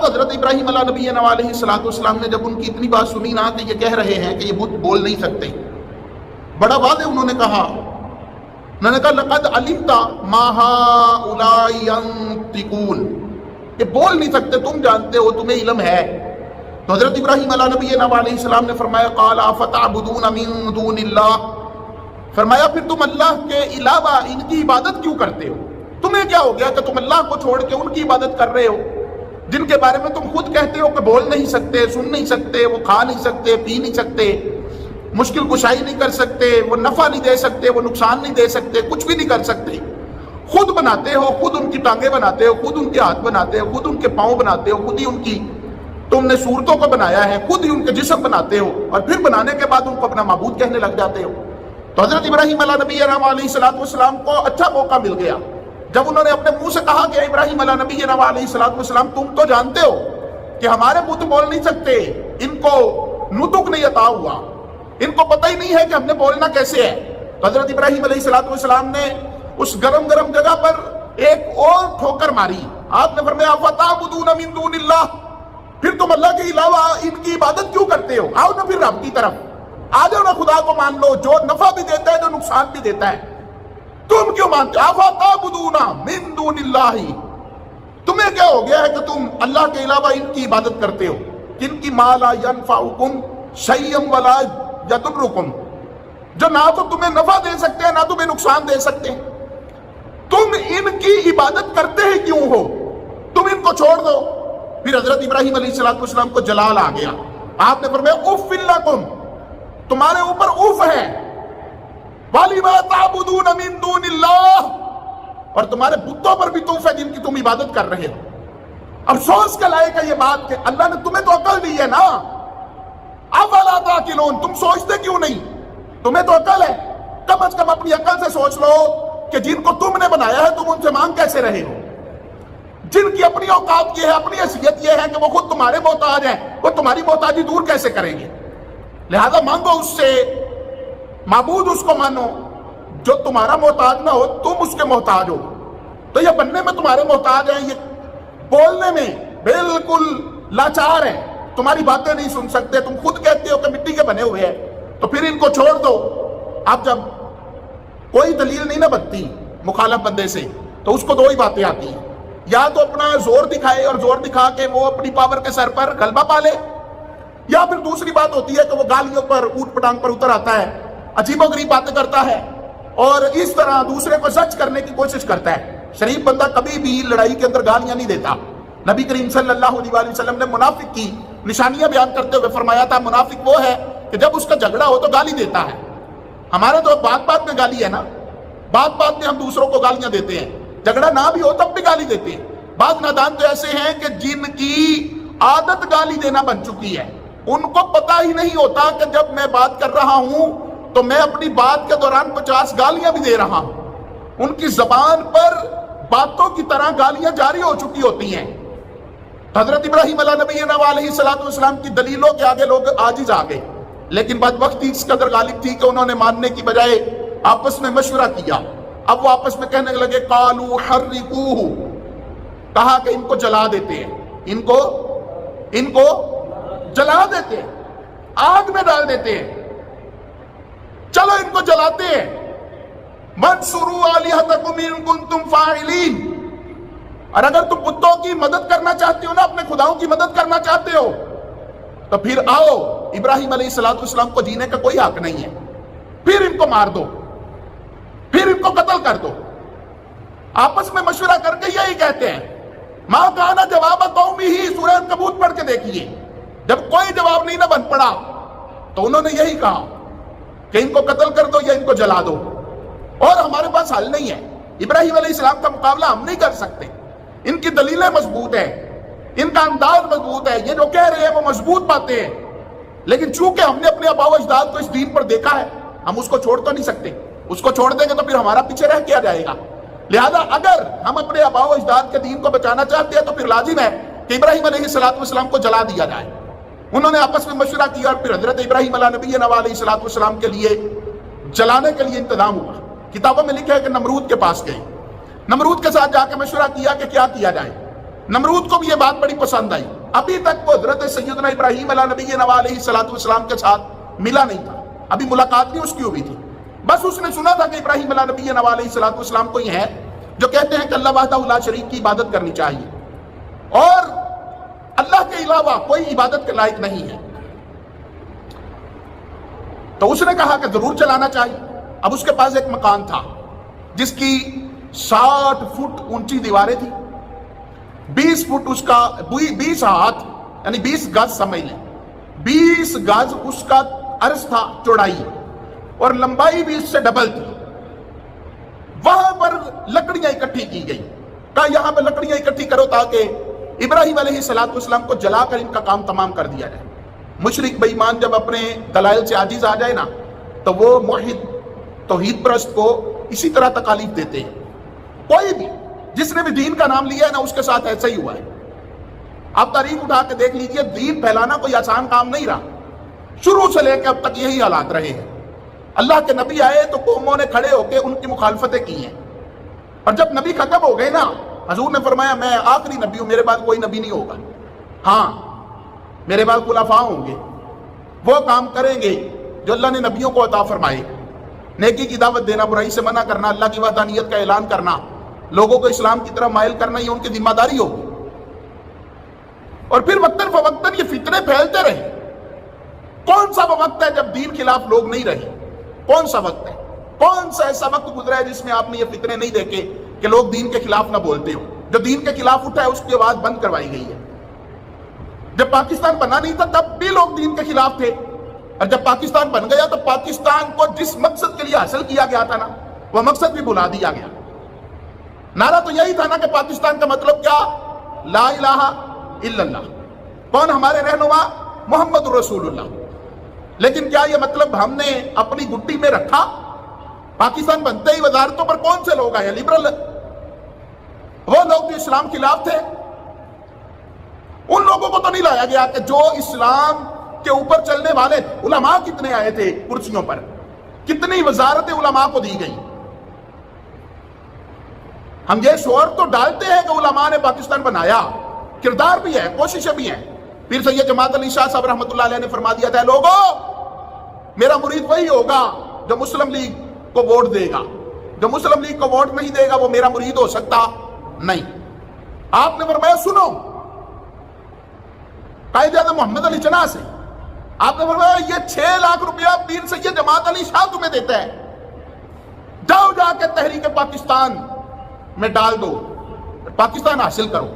اب حضرت ابراہیم علیہ نبی علیہ السلام نے جب ان کی اتنی بات سنی نا کہ یہ کہہ رہے ہیں کہ یہ بت بول نہیں سکتے، بڑا واضح انہوں نے کہا لقد علمت ما هؤلاء ينطقون، یہ بول نہیں سکتے، تم جانتے ہو، تمہیں علم ہے۔ تو حضرت ابراہیم علیہ نبی علیہ السلام نے فرمایا قال افتعبدون من دون اللہ، فرمایا پھر تم اللہ کے علاوہ ان کی عبادت کیوں کرتے ہو؟ تمہیں کیا ہو گیا کہ تم اللہ کو چھوڑ کے ان کی عبادت کر رہے ہو جن کے بارے میں تم خود کہتے ہو کہ بول نہیں سکتے، سن نہیں سکتے، وہ کھا نہیں سکتے، پی نہیں سکتے، مشکل کشائی نہیں کر سکتے، وہ نفع نہیں دے سکتے، وہ نقصان نہیں دے سکتے، کچھ بھی نہیں کر سکتے، خود بناتے ہو، خود ان کی ٹانگیں بناتے ہو، خود ان کے ہاتھ بناتے ہو، خود ان کے پاؤں بناتے ہو، خود ہی ان کی تم نے صورتوں کو بنایا ہے، خود ہی ان کے جسم بناتے ہو، اور پھر بنانے کے بعد ان کو اپنا معبود کہنے لگ جاتے ہو۔ تو حضرت ابراہیم علیہ نبی علیہ السلام کو اچھا موقع مل گیا جب انہوں نے اپنے منہ سے کہا کہ ابراہیم علیہ نبی علیہ السلام تم تو جانتے ہو کہ ہمارے بت بول نہیں سکتے، ان کو نطق نہیں عطا ہوا، ان کو پتہ ہی نہیں ہے کہ ہم نے بولنا کیسے ہے۔ تو حضرت ابراہیم علیہ السلام نے اس گرم گرم جگہ پر ایک اور ٹھوکر ماری، آپ نے فرمایا فتعبدون من دون اللہ، پھر تم اللہ کے علاوہ ان کی عبادت کیوں کرتے ہو؟ آؤ نا پھر رب کی طرف آ جاؤ نا، خدا کو مان لو جو نفع بھی دیتا ہے، جو نقصان بھی دیتا ہے، تم کیوں مانتے ہو؟ افتعبدون من دون اللہ، تمہیں کیا ہو گیا ہے کہ تم اللہ کے علاوہ ان کی عبادت کرتے ہو جن کی ما لا ينفعکم شیئا ولا یضرکم، جو نہ تو تمہیں نفع دے سکتے ہیں نہ تمہیں نقصان دے سکتے ہیں، تم ان کی عبادت کرتے ہی کیوں ہو؟ تم ان کو چھوڑ دو۔ پھر حضرت ابراہیم علیہ السلام کو جلال آ گیا، آپ نے فرمایا اف لکم، تمہارے اوپر اف ہے، وَلِمَا تَعْبُدُونَ مِن دُونِ اللَّهِ، اور تمہارے بتوں پر بھی توف ہے جن کی تم عبادت کر رہے ہو۔ افسوس کا لائق ہے یہ بات کہ اللہ نے تمہیں تو عقل دی ہے نا، افلا تعقلون، تم سوچتے کیوں نہیں؟ تمہیں تو عقل ہے، کم از کم اپنی عقل سے سوچ لو کہ جن کو تم نے بنایا ہے تم ان سے مانگ کیسے رہے ہو، جن کی اپنی اوقات یہ ہے، اپنی حیثیت یہ ہے کہ وہ خود تمہارے محتاج ہیں، وہ تمہاری محتاجی دور کیسے کریں گے؟ لہذا مانگو اس سے، معبود اس کو مانو جو تمہارا محتاج نہ ہو، تم اس کے محتاج ہو۔ تو یہ بننے میں تمہارے محتاج ہیں، یہ بولنے میں بالکل لاچار ہیں، تمہاری باتیں نہیں سن سکتے، تم خود کہتے ہو کہ مٹی کے بنے ہوئے ہیں، تو پھر ان کو چھوڑ دو۔ اب جب کوئی دلیل نہیں نہ بنتی مخالف بندے سے تو اس کو دو ہی باتیں آتی ہیں، یا تو اپنا زور دکھائے اور زور دکھا کے وہ اپنی پاور کے سر پر غلبہ پا لے، یا پھر دوسری بات ہوتی ہے کہ وہ گالیوں پر، اوٹ پٹانگ پر اتر آتا ہے، عجیب و غریب باتیں کرتا ہے اور اس طرح دوسرے کو زج کرنے کی کوشش کرتا ہے۔ شریف بندہ کبھی بھی لڑائی کے اندر گالیاں نہیں دیتا۔ نبی کریم صلی اللہ علیہ وسلم نے منافق کی نشانیاں بیان کرتے ہوئے فرمایا تھا منافق وہ ہے کہ جب اس کا جھگڑا ہو تو گالی دیتا ہے۔ ہمارے تو بات بات میں گالی ہے نا، بات بات میں ہم دوسروں کو گالیاں دیتے ہیں، جھگڑا نہ بھی ہو تب بھی گالی دیتے ہیں۔ بعض نادان تو ایسے ہیں کہ جن کی عادت گالی دینا بن چکی ہے، ان کو پتہ ہی نہیں ہوتا کہ جب میں بات کر رہا ہوں تو میں اپنی بات کے دوران 50 گالیاں بھی دے رہا ہوں، ان کی زبان پر باتوں کی طرح گالیاں جاری ہو چکی ہوتی ہیں۔ حضرت ابراہیم علیہ نبی علیہ السلام کی دلیلوں کے آگے لوگ عاجز آ گئے، لیکن بدبختی اس قدر غالب تھی کہ انہوں نے ماننے کی بجائے آپس میں مشورہ کیا۔ اب وہ آپس میں کہنے لگے قالوا حرقوہ، کہا کہ ان کو جلا دیتے ہیں، ان کو جلا دیتے ہیں، آگ میں ڈال دیتے ہیں، چلو ان کو جلاتے ہیں۔ منصروا آلہتکم ان کنتم فاعلین، اور اگر تم بتوں کی مدد کرنا چاہتے ہو نا، اپنے خداؤں کی مدد کرنا چاہتے ہو تو پھر آؤ، ابراہیم علیہ السلام کو جینے کا کوئی حق نہیں ہے، پھر ان کو مار دو، پھر ان کو قتل کر دو۔ آپس میں مشورہ کر کے یہی کہتے ہیں۔ ماں کانا جواب قومی ہی، سورہ عنکبوت پڑھ کے دیکھیے، جب کوئی جواب نہیں نہ بن پڑا تو انہوں نے یہی کہا کہ ان کو قتل کر دو یا ان کو جلا دو، اور ہمارے پاس حل نہیں ہے، ابراہیم علیہ السلام کا مقابلہ ہم نہیں کر سکتے، ان کی دلیلیں مضبوط ہیں، ان کا انداز مضبوط ہے، یہ جو کہہ رہے ہیں وہ مضبوط باتیں ہیں، لیکن چونکہ ہم نے اپنے آباء و اجداد کو اس دین پر دیکھا ہے، ہم اس کو چھوڑ تو نہیں سکتے، اس کو چھوڑ دیں گے تو پھر ہمارا پیچھے رہ کیا جائے گا۔ لہذا اگر ہم اپنے آباء و اجداد کے دین کو بچانا چاہتے ہیں تو پھر لازم ہے کہ ابراہیم علیہ السلام کو جلا دیا جائے۔ انہوں نے آپس میں مشورہ کیا اور پھر حضرت ابراہیم علیہ نبی علیہ السلام کے لیے جلانے کے لیے انتظام ہوا۔ کتابوں میں لکھا ہے کہ نمرود کے پاس گئے، نمرود کے ساتھ جا کے مشورہ کیا کہ کیا کیا جائے۔ نمرود کو بھی یہ بات بڑی پسند آئی. ابھی تک وہ حضرت سیدنا ابراہیم علیہ نبینا علیہ الصلوۃ والسلام کے ساتھ ملا نہیں تھا, ابھی ملاقات بھی اس کی ہوئی تھی. بس اس نے سنا تھا کہ ابراہیم علیہ نبینا علیہ الصلوۃ والسلام کوئی ہے جو کہتے ہیں کہ اللہ وحدہ لا شریک کی عبادت کرنی چاہیے اور اللہ کے علاوہ کوئی عبادت کے لائق نہیں ہے. تو اس نے کہا کہ ضرور چلانا چاہیے. اب اس کے پاس ایک مکان تھا جس کی 60 فٹ اونچی دیواریں تھی, 20 فٹ اس کا 20 ہاتھ یعنی 20 گز سمجھ لیں, 20 گز اس کا عرض تھا چوڑائی, اور لمبائی بھی اس سے ڈبل تھی. وہاں پر لکڑیاں اکٹھی کی گئی, کہا یہاں پہ لکڑیاں اکٹھی کرو تاکہ ابراہیم علیہ السلام کو جلا کر ان کا کام تمام کر دیا جائے. مشرک بے ایمان جب اپنے دلائل سے عاجز آ جائے نا تو وہ موحد توحید پرست کو اسی طرح تکالیف دیتے ہیں. کوئی بھی جس نے بھی دین کا نام لیا ہے نا اس کے ساتھ ایسا ہی ہوا ہے. آپ تاریخ اٹھا کے دیکھ لیجئے, دین پھیلانا کوئی آسان کام نہیں رہا, شروع سے لے کے اب تک یہی حالات رہے ہیں. اللہ کے نبی آئے تو قوموں نے کھڑے ہو کے ان کی مخالفتیں کی ہیں, اور جب نبی ختم ہو گئے نا حضور نے فرمایا میں آخری نبی ہوں, میرے بعد کوئی نبی نہیں ہوگا. ہاں میرے بعد خلفاء ہوں گے, وہ کام کریں گے جو اللہ نے نبیوں کو عطا فرمائے. نیکی کی دعوت دینا, برائی سے منع کرنا, اللہ کی وحدانیت کا اعلان کرنا, لوگوں کو اسلام کی طرف مائل کرنا, یہ ان کی ذمہ داری ہوگی. اور پھر وقتاً فوقتاً یہ فتنے پھیلتے رہے. کون سا وہ وقت ہے جب دین خلاف لوگ نہیں رہے؟ کون سا وقت ہے؟ کون سا ایسا وقت گزرا ہے جس میں آپ نے یہ فتنے نہیں دیکھے کہ لوگ دین کے خلاف نہ بولتے ہو؟ جو دین کے خلاف اٹھا ہے اس کی آواز بند کروائی گئی ہے. جب پاکستان بنا نہیں تھا تب بھی لوگ دین کے خلاف تھے, اور جب پاکستان بن گیا تو پاکستان کو جس مقصد کے لیے حاصل کیا گیا تھا نا وہ مقصد بھی بھلا دیا گیا. نعرہ تو یہی تھا نا کہ پاکستان کا مطلب کیا؟ لا الہ الا اللہ. کون ہمارے رہنما؟ محمد رسول اللہ. لیکن کیا یہ مطلب ہم نے اپنی گٹی میں رکھا؟ پاکستان بنتے ہی وزارتوں پر کون سے لوگ آئے؟ لبرل, وہ لوگ جو اسلام خلاف تھے. ان لوگوں کو تو نہیں لایا گیا کہ جو اسلام کے اوپر چلنے والے تھے. علماء کتنے آئے تھے کرسیوں پر, کتنی وزارتیں علماء کو دی گئی. ہم یہ شعور تو ڈالتے ہیں کہ علماء نے پاکستان بنایا, کردار بھی ہے, کوششیں بھی ہیں. پھر سید جماعت علی شاہ صاحب رحمۃ اللہ علیہ نے فرما دیا تھا, لوگوں میرا مرید وہی ہوگا جو مسلم لیگ کو ووٹ دے گا, جو مسلم لیگ کو ووٹ نہیں دے گا وہ میرا مرید ہو سکتا نہیں. آپ نے فرمایا سنو, قائد اعظم محمد علی جناح سے آپ نے فرمایا یہ 6 لاکھ روپیہ پیر سید جماعت علی شاہ تمہیں دیتا ہے, جاؤ جا کے تحریک پاکستان میں ڈال دو, پاکستان حاصل کرو.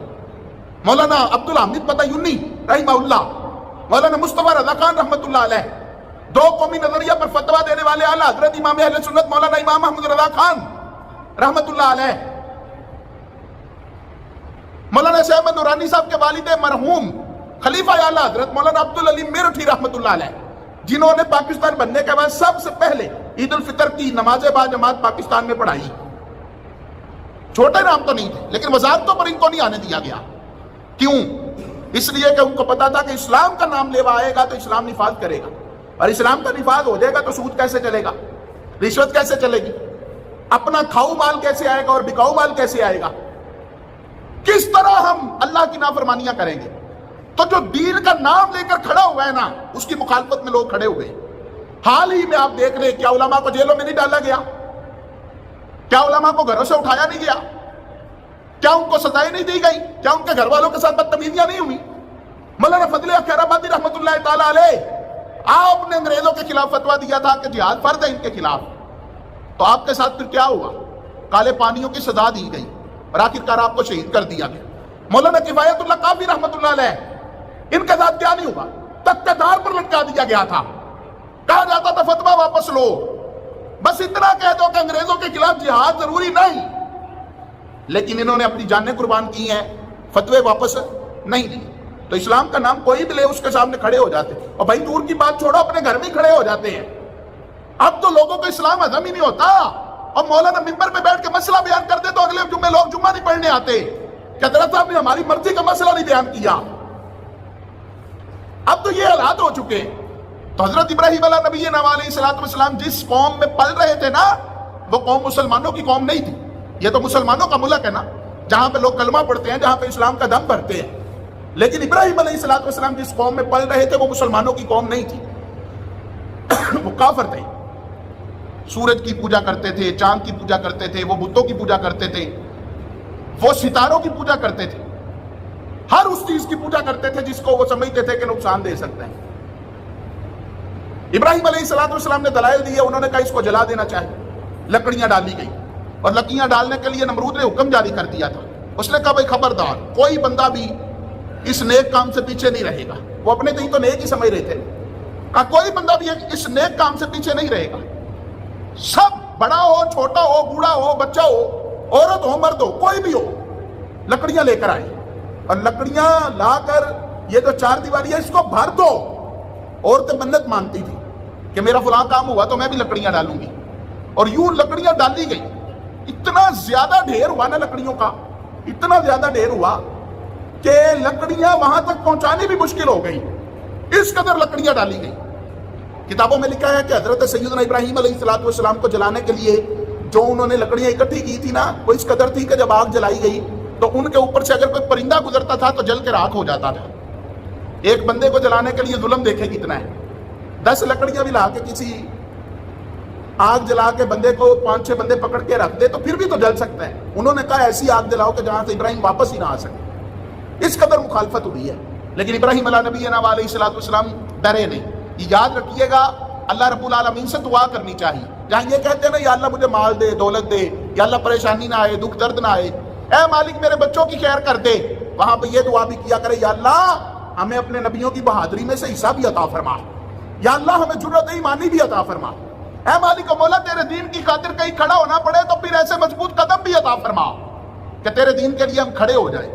مولانا عبدالحمید پتیونی رحمہ اللہ, مولانا مصطفیٰ رضا خان رحمۃ اللہ علیہ, 2 قومی نظریہ پر فتویٰ دینے والے اعلیٰ حضرت امام اہل سنت مولانا امام محمد رضا خان رحمۃ اللہ علیہ, مولانا شیخ احمد نورانی صاحب کے والد مرحوم خلیفہ اعلیٰ حضرت مولانا عبدالعلیم میرٹھی رحمۃ اللہ علیہ, جنہوں نے پاکستان بننے کے بعد سب سے پہلے عید الفطر کی نماز باجماعت پاکستان میں پڑھائی. چھوٹے نام تو نہیں تھے لیکن وزارتوں پر ان کو نہیں آنے دیا گیا. کیوں؟ اس لیے کہ ان کو پتا تھا کہ اسلام کا نام لیوا آئے گا تو اسلام نفاذ کرے گا, اور اسلام کا نفاذ ہو جائے گا تو سود کیسے چلے گا, رشوت کیسے چلے گی, اپنا کھاؤ مال کیسے آئے گا اور بکاؤ مال کیسے آئے گا, کس طرح ہم اللہ کی نافرمانیاں کریں گے. تو جو دین کا نام لے کر کھڑا ہوا ہے نا اس کی مخالفت میں لوگ کھڑے ہوئے. حال ہی میں آپ دیکھ رہے کیا علماء کو جیلوں میں نہیں ڈالا گیا؟ کیا علماء کو گھروں سے اٹھایا نہیں گیا؟ کیا ان کو سزائیں نہیں دی گئی؟ کیا ان کے گھر والوں کے ساتھ بدتمیزیاں نہیں ہوئی؟ مولانا فضل خیر آبادی رحمۃ اللہ تعالیٰ علیہ, آپ نے انگریزوں کے خلاف فتویٰ دیا تھا کہ جہاد فرض ہے ان کے خلاف, تو آپ کے ساتھ پھر کیا ہوا؟ کالے پانیوں کی سزا دی گئی اور آخرکار آپ کو شہید کر دیا گیا. مولانا کفایت اللہ قافی رحمۃ اللہ علیہ, ان کے ساتھ کیا نہیں ہوا؟ تختہ دار پر لٹکا دیا گیا تھا, کہا جاتا تھا فتویٰ واپس لو, بس اتنا کہہ دو کہ انگریزوں کے خلاف جہاد ضروری نہیں. لیکن انہوں نے اپنی جانیں قربان کی ہیں, فتوے واپس نہیں دیے. تو اسلام کا نام کوئی بھی لے اس کے سامنے کھڑے ہو جاتے, اور بھائی دور کی بات چھوڑو اپنے گھر میں کھڑے ہو جاتے ہیں. اب تو لوگوں کو اسلام ہضم ہی نہیں ہوتا, اور مولانا ممبر پہ بیٹھ کے مسئلہ بیان کر دے تو اگلے جمعے لوگ جمعہ نہیں پڑھنے آتے کہ حضرت صاحب نے ہماری مرضی کا مسئلہ نہیں بیان کیا. اب تو یہ حالات ہو چکے. تو حضرت ابراہیم علیہ نبینا علیہ الصلوۃ والسلام جس قوم میں پل رہے تھے نا وہ قوم مسلمانوں کی قوم نہیں تھی. یہ تو مسلمانوں کا ملک ہے نا, جہاں پہ لوگ کلمہ پڑھتے ہیں، جہاں پہ اسلام کا دم بھرتے ہیں. لیکن ابراہیم علیہ السلام جس قوم میں پل رہے تھے وہ مسلمانوں کی قوم نہیں تھی، وہ کافر تھے. سورج کی پوجا کرتے تھے، چاند کی پوجا کرتے تھے، وہ بتوں کی پوجا کرتے تھے، وہ ستاروں کی پوجا کرتے تھے، ہر اس چیز کی پوجا کرتے تھے جس کو وہ سمجھتے تھے کہ نقصان دے سکتے ہیں. ابراہیم علیہ السلام نے دلائل دیے، انہوں نے کہا اس کو جلا دینا چاہیے. لکڑیاں ڈالی گئی، اور لکڑیاں ڈالنے کے لیے نمرود نے حکم جاری کر دیا تھا. اس نے کہا بھائی خبردار، کوئی بندہ بھی اس نیک کام سے پیچھے نہیں رہے گا. وہ اپنے دین تو نیک ہی سمجھ رہے تھے. کہا کوئی بندہ بھی اس نیک کام سے پیچھے نہیں رہے گا. سب، بڑا ہو، چھوٹا ہو، بوڑھا ہو، بچہ ہو، عورت ہو، مرد ہو، کوئی بھی ہو، لکڑیاں لے کر آئے. اور لکڑیاں لا کر یہ جو چار دیواری ہے اس کو بھر دو. عورتیں منت مانتی تھی کہ میرا فلاں کام ہوا تو میں بھی لکڑیاں ڈالوں گی. اور یوں لکڑیاں ڈالی گئی. اتنا زیادہ ڈھیر ہوا نا لکڑیوں کا، اتنا زیادہ ڈھیر ہوا کہ لکڑیاں وہاں تک پہنچانی بھی مشکل ہو گئی. اس قدر لکڑیاں ڈالی گئی. کتابوں میں لکھا ہے کہ حضرت سیدنا ابراہیم علیہ السلام کو جلانے کے لیے جو انہوں نے لکڑیاں اکٹھی کی تھی نا، وہ اس قدر تھی کہ جب آگ جلائی گئی تو ان کے اوپر سے اگر کوئی پرندہ گزرتا تھا تو جل کے راکھ ہو جاتا تھا. ایک بندے کو جلانے کے لیے ظلم دیکھے کتنا ہے. 10 لکڑیاں بھی لا کے کسی آگ جلا کے بندے کو 5-6 بندے پکڑ کے رکھ دے تو پھر بھی تو جل سکتا ہے. انہوں نے کہا ایسی آگ جلاؤ کہ جہاں سے ابراہیم واپس ہی نہ آ سکے. اس قدر مخالفت ہوئی ہے. لیکن ابراہیم علیہ نبینا علیہ السلام ڈرے نہیں. یاد رکھیے گا، اللہ رب العالمین سے دعا کرنی چاہیے. جہاں یہ کہتے ہیں نا یا اللہ مجھے مال دے، دولت دے، یا اللہ پریشانی نہ آئے، دکھ درد نہ آئے، اے مالک میرے بچوں کی خیر کر دے، وہاں پہ یہ دعا بھی کیا کرے یا اللہ ہمیں اپنے نبیوں کی بہادری میں سے حصہ بھی عطا فرما، یا اللہ ہمیں جرأت ایمانی بھی عطا فرما. اے مالک و مولا تیرے دین کی خاطر کہیں کھڑا ہونا پڑے تو پھر ایسے مضبوط قدم بھی عطا فرما کہ تیرے دین کے لیے ہم کھڑے ہو جائیں،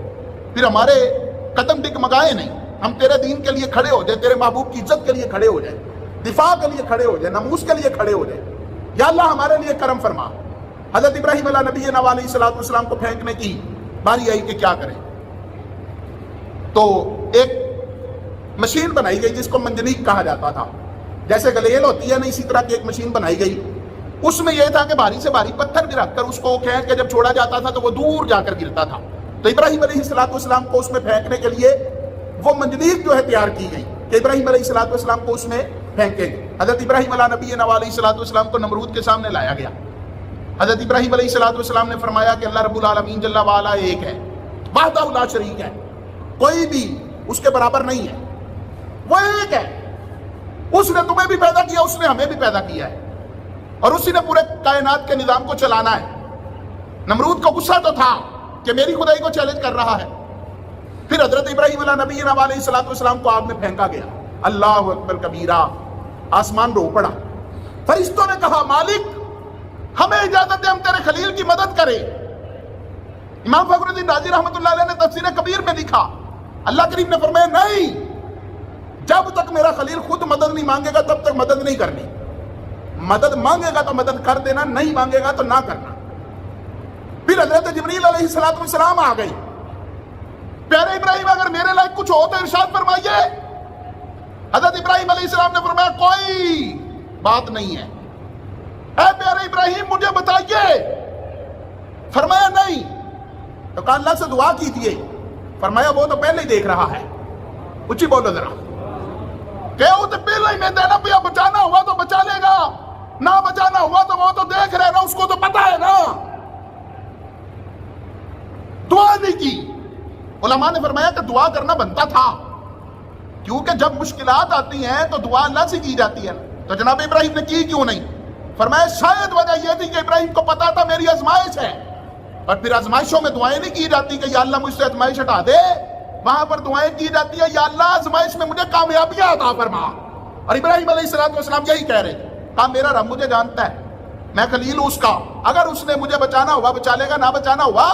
پھر ہمارے قدم ڈگمگائے نہیں، ہم تیرے دین کے لیے کھڑے ہو جائیں، تیرے محبوب کی عزت کے لیے کھڑے ہو جائیں، دفاع کے لیے کھڑے ہو جائیں، ناموس کے لیے کھڑے ہو جائیں. یا اللہ ہمارے لیے کرم فرما. حضرت ابراہیم علیہ نبینا علیہ السلام کو پھینکنے کی باری آئی کہ کیا کریں. تو ایک مشین بنائی گئی جس کو منجنیق کہا جاتا تھا. جیسے گلیل ہوتی ہے نا، اسی طرح کی ایک مشین بنائی گئی. اس میں یہ تھا کہ بھاری سے بھاری پتھر بھی رکھ کر اس کو کھینچ کے جب چھوڑا جاتا تھا تو وہ دور جا کر گرتا تھا. تو ابراہیم علیہ السلام کو اس میں پھینکنے کے لیے وہ منجنیق جو ہے تیار کی گئی کہ ابراہیم علیہ السلام کو اس میں پھینکیں گے. حضرت ابراہیم علیہ نبینا علیہ السلام کو نمرود کے سامنے لایا گیا. حضرت ابراہیم علیہ السلام نے فرمایا کہ اللہ رب العالمین جل وعلا ایک ہے، وحدہ لا شریک ہے، کوئی بھی اس کے برابر نہیں ہے، وہ ایک ہے. اس نے تمہیں بھی پیدا کیا، اس نے ہمیں بھی پیدا کیا ہے، اور اسی نے پورے کائنات کے نظام کو چلانا ہے. نمرود کو غصہ تو تھا کہ میری خدائی کو چیلنج کر رہا ہے. پھر حضرت ابراہیم علیہ نبینا علیہ السلام کو آگ میں پھینکا گیا. اللہ اکبر کبیرہ، آسمان رو پڑا. فرشتوں نے کہا مالک ہمیں اجازت دے ہم تیرے خلیل کی مدد کریں. امام فخر الدین رازی رحمۃ اللہ علیہ نے تفسیر کبیر میں لکھا، اللہ کریم نے فرمایا نہیں، جب تک میرا خلیل خود مدد نہیں مانگے گا تب تک مدد نہیں کرنی. مدد مانگے گا تو مدد کر دینا، نہیں مانگے گا تو نہ کرنا. پھر حضرت جبریل علیہ السلام آ گئی. پیارے ابراہیم اگر میرے لائق کچھ ہو تو ارشاد فرمائیے. حضرت ابراہیم علیہ السلام نے فرمایا کوئی بات نہیں ہے. اے پیارے ابراہیم مجھے بتائیے. فرمایا نہیں. تو کہا اللہ سے دعا کیجیے. فرمایا وہ تو پہلے ہی دیکھ رہا ہے. اچھی بولو ذرا کہ وہ تو پہلے ہی میں دینا پیا، بچانا ہوا تو بچا لے گا، نہ بچانا ہوا تو وہ تو دیکھ رہے نا، اس کو تو پتا ہے نا. دعا نہیں کی. علماء نے فرمایا کہ دعا کرنا بنتا تھا، کیونکہ جب مشکلات آتی ہیں تو دعا اللہ سے کی جاتی ہے. تو جناب ابراہیم نے کی کیوں نہیں؟ فرمایا شاید وجہ یہ تھی کہ ابراہیم کو پتا تھا میری آزمائش ہے، اور پھر آزمائشوں میں دعائیں نہیں کی جاتی کہ یا اللہ مجھ سے آزمائش ہٹا دے. وہاں پر دعائیں کی جاتی ہے یا اللہ آزمائش میں مجھے کامیابیاں عطا فرما. اور ابراہیم علیہ السلام یہی کہہ رہے تھے، کہا میرا رب مجھے جانتا ہے، میں خلیل ہوں اس کا، اگر اس نے مجھے بچانا ہوا بچا لے گا، نہ بچانا ہوا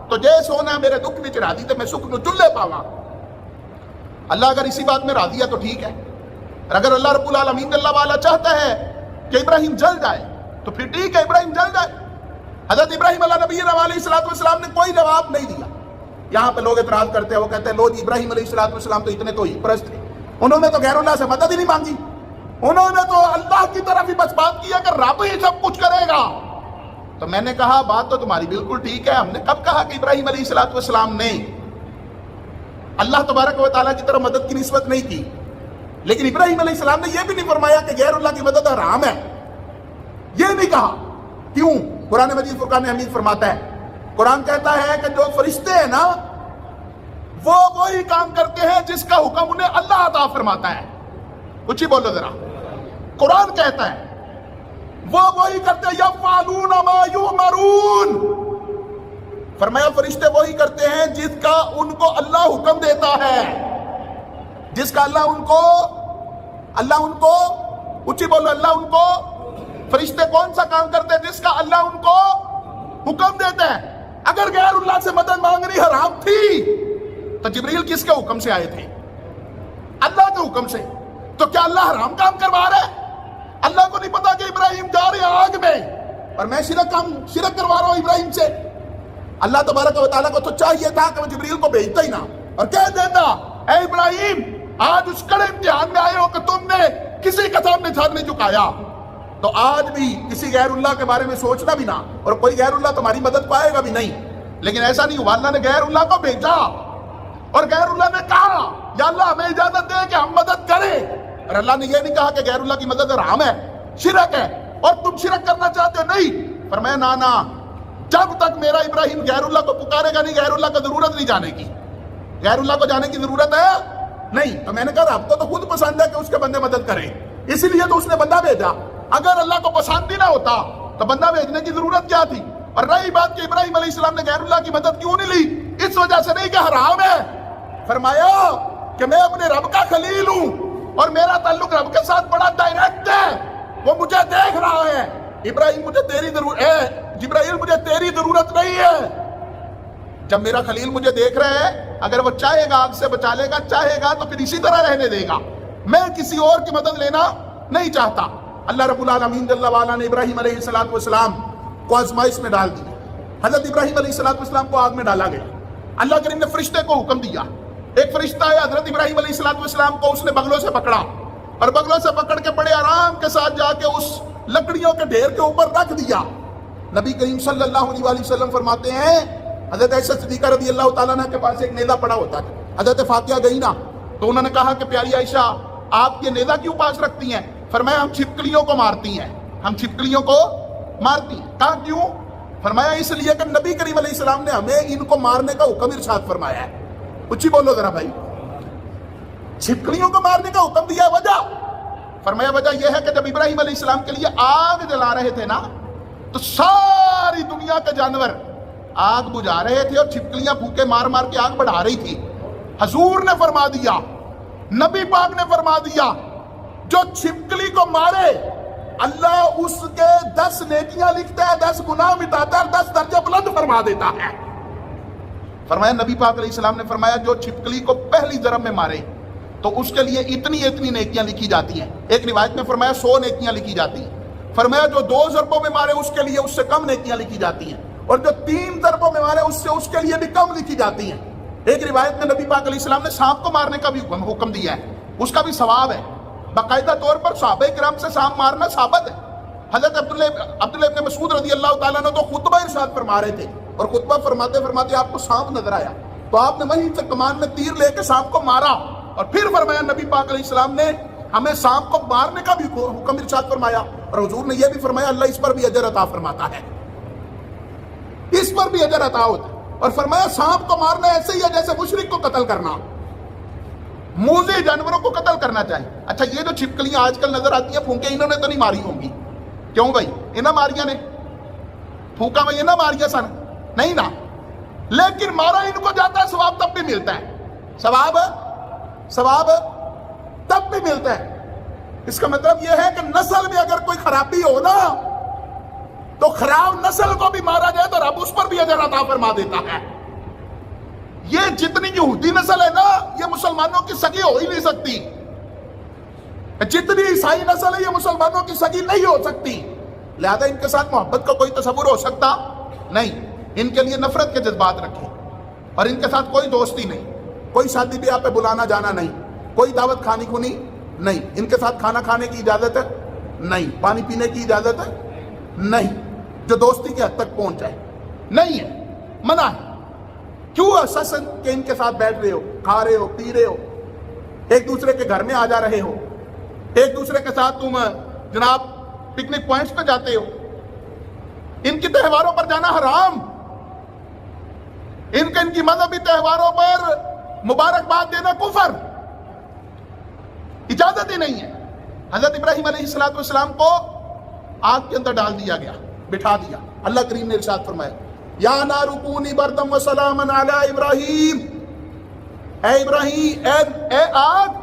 تو جے سونا میرے دکھ میں چڑھا دی تو میں سکھ نو چلے پاواں. اللہ اگر اسی بات میں راضی ہے تو ٹھیک ہے، اور اگر اللہ رب العالمین اللہ والا چاہتا ہے کہ ابراہیم جل جائے تو پھر ٹھیک ہے، ابراہیم جل جائے. حضرت ابراہیم علیہ نبی علیہ السلام نے کوئی جواب نہیں دیا. یہاں پہ لوگ اعتراض کرتے ہیں، وہ کہتے ہیں لو جی ابراہیم علیہ السلام تو اتنے تو ہی پرست تھے، انہوں نے تو غیر اللہ سے مدد ہی نہیں مانگی، انہوں نے تو اللہ کی طرف ہی بس بات کی ہے کہ رب ہی سب کچھ کرے گا. تو میں نے کہا بات تو تمہاری بالکل ٹھیک ہے، ہم نے کب کہا کہ ابراہیم علیہ السلام نے اللہ تبارک و تعالیٰ کی طرف مدد کی نسبت نہیں کی، لیکن ابراہیم علیہ السلام نے یہ بھی نہیں فرمایا کہ غیر اللہ کی مدد حرام ہے، یہ نہیں کہا۔ کیوں؟ قرآن مجید فرقان حمید فرماتا ہے، قرآن کہتا ہے کہ جو فرشتے ہیں نا وہ وہی کام کرتے ہیں جس کا حکم انہیں اللہ عطا فرماتا ہے۔ کچھ ہی بولو ذرا، قرآن کہتا ہے وہ وہی کرتے ہیں، یفعلون ما یؤمرون، فرمایا فرشتے وہی کرتے ہیں جس کا ان کو اللہ حکم دیتا ہے، جس کا اللہ ان کو اچھی بولو، اللہ ان کو، فرشتے کون سا کام کرتے ہیں؟ جس کا اللہ ان کو حکم دیتا ہے۔ اگر غیر اللہ سے مدد مانگنی حرام تھی تو جبریل کس کے حکم سے آئے تھے؟ اللہ کے حکم سے۔ تو کیا اللہ حرام کام کروا رہا ہے؟ اللہ کو نہیں پتا کہ ابراہیم جا رہے ہیں آگ میں اور میں شرک کروا رہا ہوں ابراہیم سے؟ اللہ تبارک و تعالیٰ کو تو چاہیے تھا کہ وہ جبریل کو بھیجتا ہی نہ اور کہہ دیتا، اے ابراہیم آج اس کڑے امتحان میں آئے ہو کہ تم نے کسی کا سامنے سر نہیں جھکایا، تو آج بھی کسی غیر اللہ کے بارے میں سوچنا بھی نہ، اور کوئی غیر اللہ تمہاری مدد پائے گا بھی نہیں۔ لیکن ایسا نہیں ہوا، اللہ نے غیر اللہ کو بھیجا اور غیر اللہ نے کہا یا اللہ ہمیں اجازت دے کہ ہم مدد کریں، اور اللہ نے یہ نہیں کہا کہ غیر اللہ کی مدد حرام ہے، شرک ہے اور تم شرک کرنا چاہتے ہو، نہیں۔ فرمایا نانا، جب تک میرا ابراہیم غیر اللہ کو پکارے گا نہیں، غیر اللہ کو ضرورت نہیں جانے کی، غیر اللہ کو جانے کی ضرورت ہے نہیں۔ تو میں نے کہا رب کو تو خود پسند ہے کہ اس کے بندے مدد کریں، اسی لیے تو اس نے بندہ بھیجا۔ اگر اللہ کو پسند ہی نہ ہوتا تو بندہ بھیجنے کی ضرورت کیا تھی؟ اور رہی بات کہ ابراہیم علیہ السلام نے غیر اللہ کی مدد کیوں نہیں لی، اس وجہ سے نہیں کہ حرام ہے، فرمایا کہ میں اپنے رب کا خلیل ہوں اور میرا تعلق رب کے ساتھ بڑا ڈائریکٹ ہے، وہ مجھے دیکھ رہا ہے۔ ابراہیم مجھے تیری ضرورت ہے، جبرائیل مجھے تیری ضرورت نہیں ہے۔ جب میرا خلیل مجھے دیکھ رہا ہے، اگر وہ چاہے گا آگ سے بچا لے گا، چاہے گا تو پھر اسی طرح رہنے دے گا، میں کسی اور کی مدد لینا نہیں چاہتا۔ اللہ رب العالمین جل وعلا نے ابراہیم علیہ السلام کو آزمائش میں ڈال دیا۔ حضرت ابراہیم علیہ السلام کو آگ میں ڈالا گیا، اللہ کریم نے فرشتے کو حکم دیا، ایک فرشتہ ہے حضرت ابراہیم علیہ السلام کو اس نے بغلوں سے پکڑا اور بغلوں سے پکڑ کے بڑے آرام کے ساتھ جا کے اس لکڑیوں کے ڈھیر کے اوپر رکھ دیا۔ نبی کریم صلی اللہ علیہ وسلم فرماتے ہیں حضرت عائشہ صدیقہ رضی اللہ تعالیٰ عنہ کے پاس ایک نیزہ پڑا ہوتا تھا، حضرت فاطمہ گئی نا تو انہوں نے کہا کہ پیاری عائشہ آپ یہ نیزہ کیوں پاس رکھتی ہیں؟ فرمایا ہم چھپکلیوں کو مارتی ہیں، ہم چھپکلیوں کو مارتی ہیں۔ کہا کیوں؟ فرمایا اس لیے کہ نبی کریم علیہ السلام نے ہمیں ان کو مارنے کا حکم ارشاد فرمایا ہے۔ کچھ ہی بولو ذرا بھائی، چھپکلیوں کو مارنے کا حکم دیا، وجہ؟ فرمایا وجہ یہ ہے کہ جب ابراہیم علیہ السلام کے لیے آگ جلا رہے تھے نا تو ساری دنیا کے جانور آگ بجھا رہے تھے اور چھپکلیاں پھونکے مار مار کے آگ بڑھا رہی تھی۔ حضور نے فرما دیا، نبی پاک نے فرما دیا، جو چھپکلی کو مارے اللہ اس کے 10 نیکیاں لکھتا ہے، 10 گناہ مٹاتا ہے، 10 درجہ بلند فرما دیتا ہے۔ فرمایا نبی پاک علیہ السلام نے فرمایا جو چھپکلی کو پہلی ضرب میں مارے تو اس کے لیے اتنی نیکیاں لکھی جاتی ہیں۔ ایک روایت میں فرمایا 100 نیکیاں لکھی جاتی ہیں۔ فرمایا جو 2 ضربوں میں مارے اس کے لیے اس سے کم نیکیاں لکھی جاتی ہیں، اور جو 3 ضربوں میں مارے اس کے لیے بھی کم لکھی جاتی ہیں۔ ایک روایت میں نبی پاک علیہ السلام نے سانپ کو مارنے کا بھی حکم دیا ہے، اس کا بھی ثواب ہے، باقاعدہ طور پر صحابہ کرام سے سانپ مارنا ثابت ہے۔ حضرت عبداللہ ابن مسعود رضی اللہ تعالیٰ نے تو خطبہ ارشاد فرما رہے تھے اور خطبہ فرماتے آپ کو سانپ نظر آیا تو آپ نے وہیں سے کمان میں تیر لے کے سانپ کو مارا، اور پھر فرمایا نبی پاک علیہ السلام نے ہمیں سانپ کو مارنے کا بھی حکم ارشاد فرمایا، اور حضور نے یہ بھی فرمایا اللہ اس پر بھی اجر عطا فرماتا ہے، اس پر بھی اجر عطا ہوتا ہے۔ اور فرمایا سانپ کو مارنا ایسے ہی ہے جیسے مشرک کو قتل کرنا، موذی جانوروں کو قتل کرنا چاہیے۔ اچھا یہ جو چھپکلیاں آج کل نظر آتی ہیں پھونکے انہوں نے تو نہیں ماری ہوں گی، کیوں بھائی؟ انہاں ماریاں نے پھونکا میں انہاں ماریاں سن نہیں نا، لیکن مارا ان کو جاتا ہے، ثواب تب بھی ملتا ہے، ثواب تب بھی ملتا ہے۔ اس کا مطلب یہ ہے کہ نسل میں اگر کوئی خرابی ہو نا تو خراب نسل کو بھی مارا جائے تو رب اس پر بھی اجر عطا فرما دیتا ہے۔ یہ جتنی یہودی نسل ہے نا یہ مسلمانوں کی سگی ہو ہی نہیں سکتی، جتنی عیسائی نسل ہے یہ مسلمانوں کی سگی نہیں ہو سکتی، لہذا ان کے ساتھ محبت کا کوئی تصور ہو سکتا نہیں۔ ان کے لیے نفرت کے جذبات رکھیں اور ان کے ساتھ کوئی دوستی نہیں، کوئی شادی بیاہ پہ بلانا جانا نہیں، کوئی دعوت کھانی کھونی نہیں، ان کے ساتھ کھانا کھانے کی اجازت ہے نہیں، پانی پینے کی اجازت ہے نہیں، جو دوستی کے حد تک پہنچ جائے، نہیں ہے، منع ہے۔ کیوں اساسن کہ ان کے ساتھ بیٹھ رہے ہو، کھا رہے ہو، پی رہے ہو، ایک دوسرے کے گھر میں آ جا رہے ہو، ایک دوسرے کے ساتھ تم جناب پکنک پوائنٹس پہ جاتے ہو، ان کی تہواروں پر جانا حرام، ان کی مذہبی تہواروں پر مبارکباد دینا کفر، اجازت ہی نہیں ہے۔ حضرت ابراہیم علیہ السلام کو آگ کے اندر ڈال دیا گیا، بٹھا دیا۔ اللہ کریم نے ارشاد فرمایا یا نار کونی بردم و سلاما علی ابراہیم، اے ابراہیم، اے آگ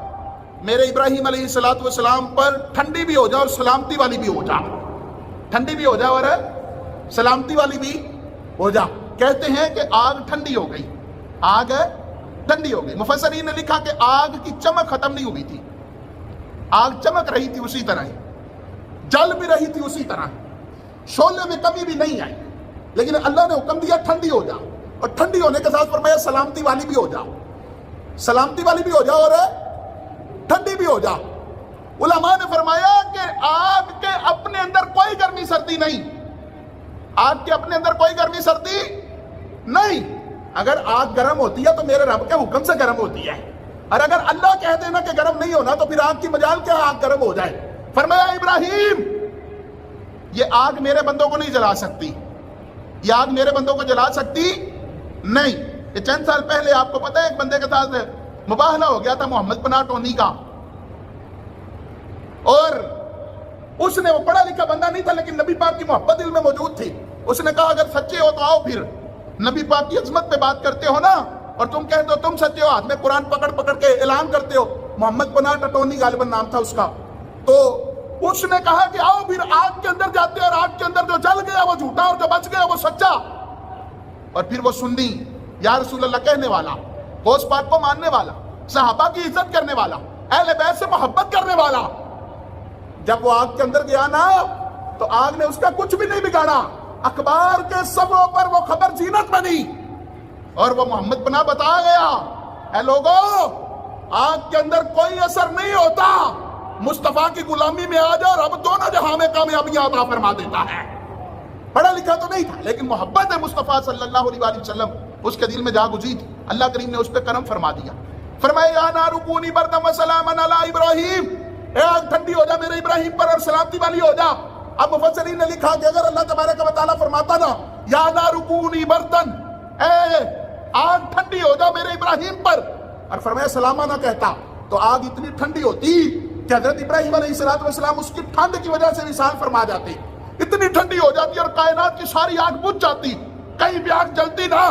میرے ابراہیم علیہ السلام پر ٹھنڈی بھی ہو جا اور سلامتی والی بھی ہو جا، ٹھنڈی بھی ہو جا اور سلامتی والی بھی ہو جا۔ کہتے ہیں کہ آگ ٹھنڈی ہو گئی، آگ ٹھنڈی ہو گئی۔ مفسرین نے لکھا کہ آگ کی چمک ختم نہیں ہوئی تھی، آگ چمک رہی تھی اسی طرح ہی، جل بھی رہی تھی اسی طرح، شعلے میں کمی بھی نہیں آئی، لیکن اللہ نے حکم دیا ٹھنڈی ہو جا، اور ٹھنڈی ہونے کے ساتھ فرمایا سلامتی والی بھی ہو جا، سلامتی والی بھی ہو جا اور ٹھنڈی بھی ہو جا۔ علماء نے فرمایا کہ آگ کے اپنے اندر کوئی گرمی سردی نہیں، آگ کے اپنے اندر کوئی گرمی سردی نہیں۔ اگر آگ گرم ہوتی ہے تو میرے رب کے حکم سے گرم ہوتی ہے، اور اگر اللہ کہہ دینا کہ گرم نہیں ہونا تو پھر آگ کی مجال کیا آگ گرم ہو جائے۔ فرمایا ابراہیم یہ آگ میرے بندوں کو نہیں جلا سکتی، یہ آگ میرے بندوں کو جلا سکتی نہیں۔ یہ چند سال پہلے آپ کو پتہ ہے ایک بندے کے ساتھ مباہلہ ہو گیا تھا محمد پناہ ٹونی کا، اور اس نے، وہ پڑھا لکھا بندہ نہیں تھا لیکن نبی پاک کی محبت دل میں موجود تھی، اس نے کہا اگر سچے ہو تو آؤ، پھر نبی پاک کی عظمت پہ بات کرتے ہو نا، اور تم کہتے ہو تم سچے ہو، ہاتھ میں قرآن پکڑ پکڑ کے اعلان کرتے ہو۔ محمد پناہ ٹونی غالباً نام تھا اس کا، تو اس نے کہا کہ آؤ پھر آگ کے اندر جاتے، اور آگ کے اندر جو جل گیا وہ جھوٹا اور جو بچ گیا وہ سچا۔ اور پھر وہ سنی یا رسول اللہ کہنے والا، غوث پاک کو ماننے والا، صحابہ کی عزت کرنے والا، اہل بیت سے محبت کرنے والا، جب وہ آگ کے اندر گیا نا تو آگ نے اس کا کچھ بھی نہیں بگاڑا، اخبار کے صفحوں پر وہ خبر زینت بنی، اور وہ محمد پناہ بتا گیا اے لوگو آگ کے اندر کوئی اثر نہیں ہوتا، مصطفیٰ کی غلامی میں آ جاؤ، رب دونوں جہاں میں کامیابیاں عطا فرما دیتا ہے۔ پڑھا لکھا تو نہیں تھا لیکن محبت ہے مصطفیٰ صلی اللہ علیہ وآلہ وسلم اس کے دل میں جا گزری تھی، اللہ کریم نے اس پہ کرم فرما دیا۔ فرمایا یا نار کونی بردم و سلاما علی ابراہیم، اے آگ ٹھنڈی ہو جا میرے ابراہیم پر اور سلامتی والی ہو جا۔ اب مفسرین نے لکھا کہ اگر اللہ تبارک و تعالیٰ فرماتا نا یا نار کونی بردن، اے آگ ٹھنڈی ہو جا میرے ابراہیم پر، اور فرمایا سلامہ نہ کہتا، تو آگ اتنی ٹھنڈی ہوتی کہ حضرت ابراہیم علیہ السلام اس کی ٹھنڈ کی وجہ سے وصال فرما جاتے، اتنی ٹھنڈی ہو جاتی اور کائنات کی ساری آگ بجھ جاتی، کہیں بھی آگ جلتی نہ۔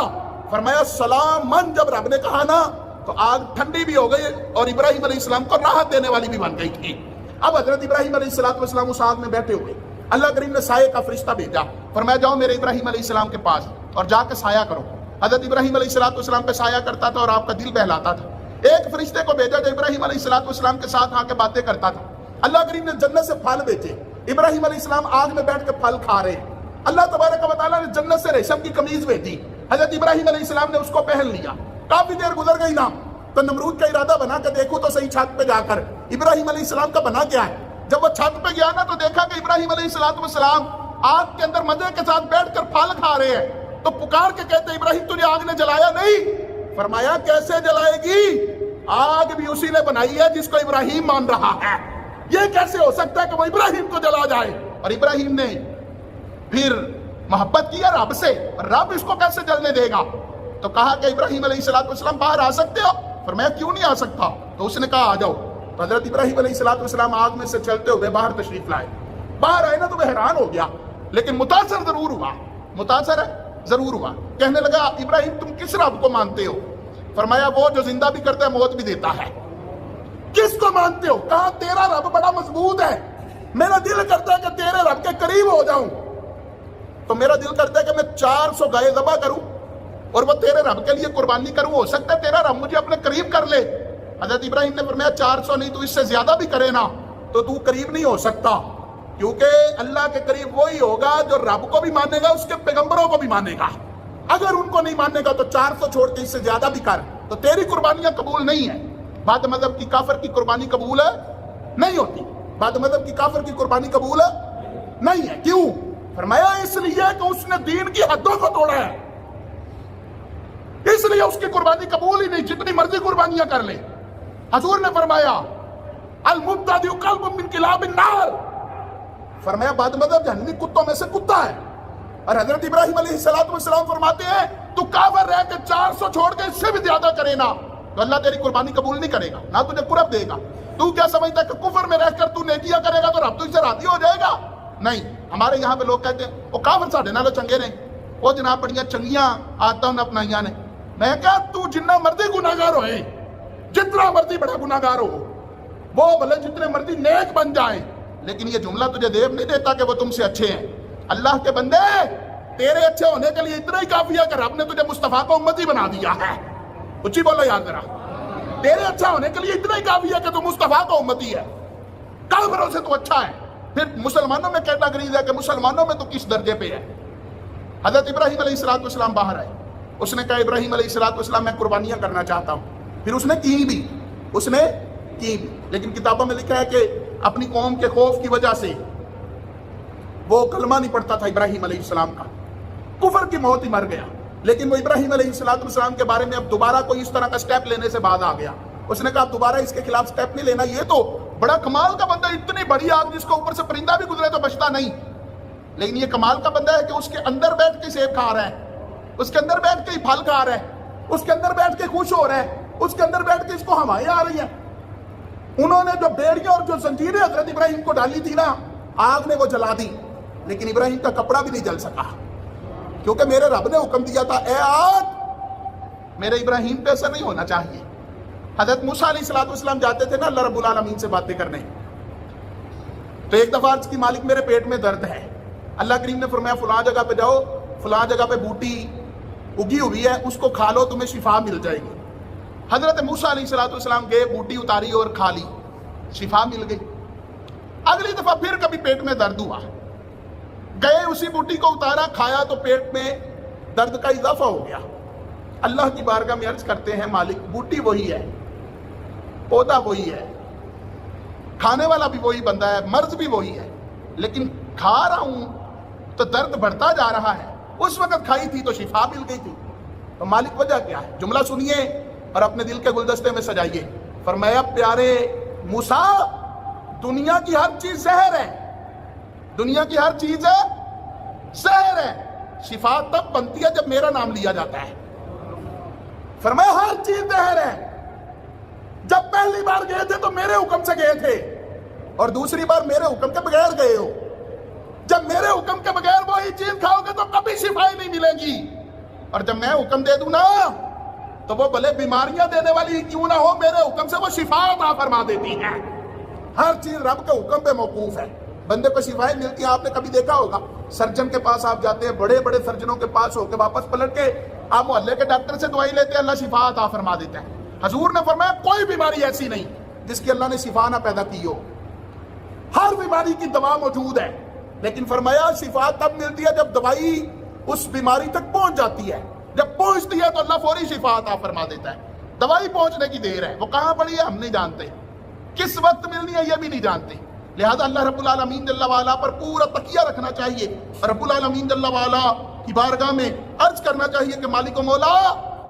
فرمایا سلامن جب رب نے کہا نا تو آگ ٹھنڈی بھی ہو گئی اور ابراہیم علیہ السلام کو راحت دینے والی بھی بن گئی تھی۔ اب حضرت ابراہیم علیہ السلام اس آگ میں بیٹھے ہوئے، اللہ کریم نے سائے کا فرشتہ بھیجا، فرمایا جاؤ میرے ابراہیم علیہ السلام کے پاس اور جا کے سایہ کرو۔ حضرت ابراہیم علیہ السلام پہ سایہ کرتا تھا اور آپ کا دل بہلاتا تھا۔ ایک فرشتے کو بھیجا جو ابراہیم علیہ السلام کے ساتھ آ کے باتیں کرتا تھا۔ اللہ کریم نے جنت سے پھل بھیجے، ابراہیم علیہ السلام آگ میں بیٹھ کے پھل کھا رہے۔ اللہ تبارک و تعالیٰ نے جنت سے ریشم کی قمیض بھیجی، حضرت ابراہیم علیہ السلام نے اس کو پہن لیا۔ کافی دیر گزر گئی نا تو نمرود کا ارادہ بنا کہ دیکھو تو صحیح چھت پہ جا کر ابراہیم علیہ السلام کا بنا کیا ہے۔ جب وہ چھت پہ گیا نا تو دیکھا کہ ابراہیم علیہ السلام آگ کے اندر مزے کے ساتھ بیٹھ کر پھل کھا رہے ہیں، تو پکار کے کہتے ابراہیم تجھے آگ نے جلایا نہیں؟ فرمایا کیسے جلائے گی، آگ بھی اسی نے بنائی ہے جس کو ابراہیم مان رہا ہے، یہ کیسے ہو سکتا ہے کہ وہ ابراہیم کو جلا جائے؟ اور ابراہیم نے پھر محبت کی ہے رب سے، رب اس کو کیسے جلنے دے گا؟ تو کہا کہ ابراہیم علیہ السلام باہر آ سکتے ہو؟ فرمایا کیوں نہیں آ سکتا؟ تو اس نے کہا آ جاؤ۔ تو حضرت ابراہیم علیہ السلام آگ میں سے چلتے ہوئے باہر تشریف لائے۔ باہر آئے نا تو وہ حیران ہو گیا لیکن متاثر ضرور ہوا، متاثر ضرور ہوا۔ کہنے لگا ابراہیم تم کس رب کو مانتے ہو؟ فرمایا وہ جو زندہ بھی کرتا ہے موت بھی دیتا ہے۔ کس کو مانتے ہو؟ کہا تیرا رب بڑا مضبوط ہے، میرا دل کرتا ہے کہ تیرے رب کے قریب ہو جاؤں، تو میرا دل کرتا ہے کہ میں 400 گائے ذبح کروں اور وہ تیرے رب کے لیے قربانی کروں، ہو سکتا ہے تیرا رب مجھے اپنے قریب کر لے۔ حضرت ابراہیم نے فرمایا 400 نہیں تو اس سے زیادہ بھی کرے نا تو تو قریب نہیں ہو سکتا، کیونکہ اللہ کے قریب وہی ہوگا جو رب کو بھی مانے گا، اس کے پیغمبروں کو بھی مانے گا۔ اگر ان کو نہیں ماننے گا تو 400 چھوڑ کے اس سے زیادہ بھی کر، تو تیری قربانیاں قبول نہیں ہیں۔ بعد مذہب کی کافر کی قربانی قبول نہیں ہوتی، بعد مذہب کی کافر کی قربانی قبول نہیں ہے۔ کیوں؟ فرمایا اس لیے کہ اس نے دین کی حدوں کو توڑا ہے، اس لیے اس کی قربانی قبول ہی نہیں، جتنی مرضی قربانیاں کر لے۔ حضور نے فرمایا المبتدع قلب من کلاب النار، فرمایا بد مذہب جہنمی کتوں میں سے کتا ہے۔ اور حضرت ابراہیم علیہ السلام فرماتے ہیں تو کافر رہ کے 400 چھوڑ کے اس سے بھی زیادہ کرے نا تو اللہ تیری قربانی قبول نہیں کرے گا، نہ تجھے قرب دے گا۔ تو کیا سمجھتا ہے کہ کفر میں رہ کر تو نیکیاں کرے گا تو رب تجھ سے راضی ہو جائے گا؟ نہیں، ہمارے یہاں پہ لوگ کہتے ہیں وہ کافر ساڈے نالوں چنگے نے، وہ جناب بڑیاں چنگیاں عادتاں نے اپنائیاں نے۔ میں کہا تو جتنا مرضی گناہگار ہوئے، جتنا مرضی بڑا گناہگار ہو، وہ بھلے جتنے مرضی نیک بن جائے، لیکن یہ جملہ تجھے دیو نہیں دیتا کہ وہ تم سے اچھے ہیں۔ اللہ کے بندے، تیرے اچھے ہونے کے لیے اتنا ہی کافی ہے کہ رب نے تجھے مصطفیٰ کو امتی بنا دیا ہے۔ اچھی بولو یاد ذرا، تیرے اچھا ہونے کے لیے اتنا ہی کافی ہے کہ تو مصطفیٰ کو امتی ہے، کافروں سے تو اچھا ہے۔ پھر مسلمانوں میں کیٹاگریز ہے کہ مسلمانوں میں تو کس درجے پہ ہے۔ حضرت ابراہیم علیہ السلام باہر آئے، اس نے کہا ابراہیم علیہ السلام میں قربانیاں کرنا چاہتا ہوں، پھر اس نے کی بھی، لیکن کتابوں میں لکھا ہے کہ اپنی قوم کے خوف کی وجہ سے وہ کلمہ نہیں پڑھتا تھا ابراہیم علیہ السلام کا، کفر کی موت ہی مر گیا۔ لیکن وہ ابراہیم علیہ السلام کے بارے میں اب دوبارہ کوئی اس طرح کا سٹیپ لینے سے بعد آ گیا۔ اس نے کہا اب دوبارہ اس کے خلاف سٹیپ نہیں لینا، یہ تو بڑا کمال کا بندہ، اتنی بڑی آگ جس کو اوپر سے پرندہ بھی گزرے تو بچتا نہیں، لیکن یہ کمال کا بندہ ہے کہ اس کے اندر بیٹھ کے سیب کھا رہا ہے، اس کے اندر بیٹھ کے پھل کھا رہا ہے، اس کے اندر بیٹھ کے خوش ہو رہا ہے، اس کے اندر بیٹھ کے اس کو ہوائیں آ رہی ہیں۔ انہوں نے جو بیڑیاں اور جو زنجیریں حضرت ابراہیم کو ڈالی تھی نا، آگ نے وہ جلا دی، لیکن ابراہیم کا کپڑا بھی نہیں جل سکا، کیونکہ میرے رب نے حکم دیا تھا اے آگ میرے ابراہیم پہ اثر نہیں ہونا چاہیے۔ حضرت موسیٰ علیہ السلام جاتے تھے نا اللہ رب العالمین سے باتیں کرنے، تو ایک دفعہ عرض کی مالک میرے پیٹ میں درد ہے، اللہ کریم نے فرمایا فلاں جگہ پہ جاؤ، فلاں جگہ پہ بوٹی اگی ہوئی ہے، اس کو کھا لو تمہیں شفا مل جائے گی۔ حضرت موسیٰ علیہ السلام گئے، بوٹی اتاری اور کھا لی، شفا مل گئی۔ اگلی دفعہ پھر کبھی پیٹ میں درد ہوا، گئے اسی بوٹی کو اتارا، کھایا تو پیٹ میں درد کا اضافہ ہو گیا۔ اللہ کی بارگاہ میں عرض کرتے ہیں مالک بوٹی وہی ہے، پودا وہی ہے، کھانے والا بھی وہی بندہ ہے، مرض بھی وہی ہے، لیکن کھا رہا ہوں تو درد بڑھتا جا رہا ہے، اس وقت کھائی تھی تو شفا مل گئی تھی، تو مالک وجہ کیا ہے؟ جملہ سنیے اور اپنے دل کے گلدستے میں سجائیے۔ فرمایا پیارے موسیٰ، دنیا کی ہر چیز زہر ہے، دنیا کی ہر چیز ہے زہر ہے، شفا تب بنتی ہے جب میرا نام لیا جاتا ہے۔ فرمایا ہر چیز زہر ہے، جب پہلی بار گئے تھے تو میرے حکم سے گئے تھے، اور دوسری بار میرے حکم کے بغیر گئے ہو، جب میرے حکم کے بغیر وہی چیز کھاؤ گے تو کبھی شفا ہی نہیں ملے گی، اور جب میں حکم دے دوں نا تو وہ بھلے بیماریاں دینے والی کیوں نہ ہو، میرے حکم سے وہ شفا عطا فرما دیتی ہے۔ ہر چیز رب کے حکم پہ موقوف ہے، بندے کو شفائیں ملتی ہیں۔ آپ نے کبھی دیکھا ہوگا سرجن کے پاس آپ جاتے ہیں، بڑے بڑے سرجنوں کے پاس ہو کے واپس پلٹ کے آپ محلے کے ڈاکٹر سے دوائی لیتے ہیں، اللہ شفا عطا فرما دیتا ہے۔ حضور نے فرمایا کوئی بیماری ایسی نہیں جس کی اللہ نے شفا نہ پیدا کی ہو، ہر بیماری کی دوا موجود ہے، لیکن فرمایا شفا تب ملتی ہے جب دوائی اس بیماری تک پہنچ جاتی ہے، جب پہنچتی ہے تو اللہ فوری شفا عطا فرما دیتا ہے۔ دوائی پہنچنے کی دیر ہے، وہ کہاں پڑی ہے ہم نہیں جانتے، کس وقت ملنی ہے یہ بھی نہیں جانتے، لہذا اللہ رب العالمین جل وعلا پر پورا تکیہ رکھنا چاہیے، اور رب العالمین جل وعلا کی بارگاہ میں عرض کرنا چاہیے کہ مالک و مولا